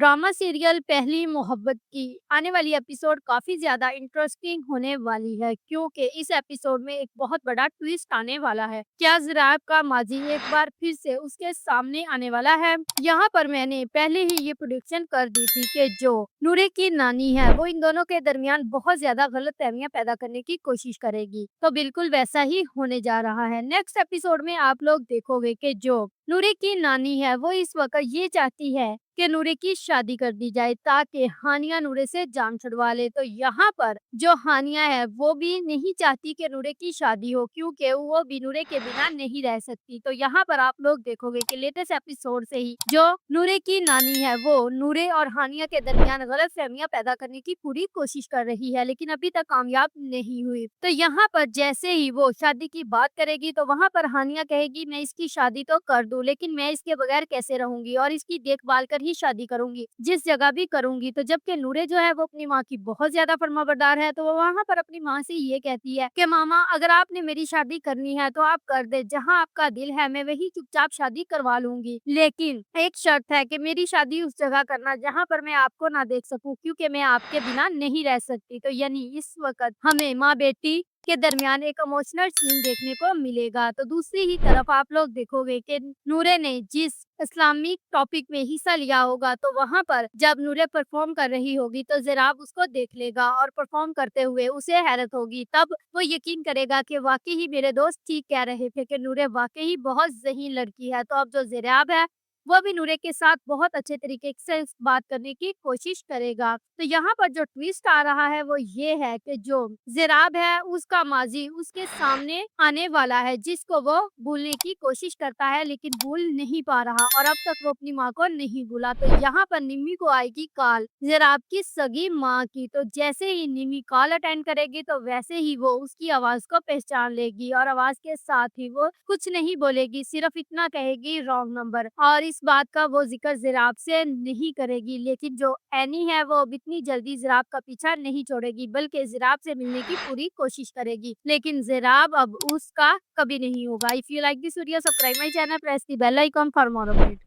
Drama serial पहली मोहब्बत की आने वाली एपिसोड काफ़ी ज़्यादा इंटरेस्टिंग होने वाली है क्योंकि इस एपिसोड में एक बहुत बड़ा ट्विस्ट आने वाला है। क्या ज़राब का माज़ी एक बार फिर से उसके सामने आने वाला है? यहाँ पर मैंने पहले ही ये प्रेडिक्शन कर दी थी कि जो नूरे की नानी है वो इन दोनों के दरमियान बहुत ज़्यादा गलतफहमियां पैदा करने की कोशिश करेगी। तो बिल्कुल वैसा ही होने जा रहा है। नेक्स्ट एपिसोड में आप लोग देखोगे कि जो नूरे की नानी है वो इस वक्त ये चाहती है कि नूरे की शादी कर दी जाए ताकि हानिया नूरे से जान छुड़वा ले। तो यहाँ पर जो हानिया है वो भी नहीं चाहती कि नूरे की शादी हो क्योंकि वो भी नूरे के बिना नहीं रह सकती। तो यहाँ पर आप लोग देखोगे कि लेटेस्ट एपिसोड से ही जो नूरे की नानी है वो नूरे और हानिया के दरमियान गलत फहमियां पैदा करने की पूरी कोशिश कर रही है लेकिन अभी तक कामयाब नहीं हुई। तो यहाँ पर जैसे ही वो शादी की बात करेगी तो वहां पर हानिया कहेगी मैं इसकी शादी तो कर दूं लेकिन मैं इसके बगैर कैसे रहूंगी और इसकी देखभाल कर ही शादी करूंगी जिस जगह भी करूंगी। तो जबकि नूरे जो है वो अपनी माँ की बहुत ज्यादा फरमाबरदार है तो वो वहां पर अपनी माँ से ये कहती है कि मामा अगर आपने मेरी शादी करनी है तो आप कर दे, जहाँ आपका दिल है मैं वही चुपचाप शादी करवा लूंगी, लेकिन एक शर्त है कि मेरी शादी उस जगह करना जहाँ पर मैं आपको ना देख सकूं क्योंकि मैं आपके बिना नहीं रह सकती। तो यानी इस वक्त हमें माँ बेटी के दरमियान एक इमोशनल सीन देखने को मिलेगा। तो दूसरी ही तरफ आप लोग देखोगे कि नूरे ने जिस इस्लामिक टॉपिक में हिस्सा लिया होगा तो वहां पर जब नूरे परफॉर्म कर रही होगी तो ज़राब उसको देख लेगा और परफॉर्म करते हुए उसे हैरत होगी। तब वो यकीन करेगा कि वाकई ही मेरे दोस्त ठीक कह रहे थे कि नूरे वाकई ही बहुत ज़हीन लड़की है। तो अब जो ज़राब है वो भी नूरे के साथ बहुत अच्छे तरीके से बात करने की कोशिश करेगा। तो यहाँ पर जो ट्विस्ट आ रहा है वो ये है कि जो ज़राब है उसका माजी उसके सामने आने वाला है जिसको वो भूलने की कोशिश करता है लेकिन भूल नहीं पा रहा और अब तक वो अपनी माँ को नहीं भूला। तो यहाँ पर निम्मी को आएगी कॉल ज़राब की सगी माँ की। तो जैसे ही निम्मी कॉल अटेंड करेगी तो वैसे ही वो उसकी आवाज़ को पहचान लेगी और आवाज़ के साथ ही वो कुछ नहीं बोलेगी, सिर्फ इतना कहेगी रॉन्ग नंबर। और इस बात का वो जिक्र ज़राब से नहीं करेगी लेकिन जो एनी है वो अब इतनी जल्दी ज़राब का पीछा नहीं छोड़ेगी बल्कि ज़राब से मिलने की पूरी कोशिश करेगी लेकिन ज़राब अब उसका कभी नहीं होगा। If you like this video subscribe my channel, press the bell icon for more update.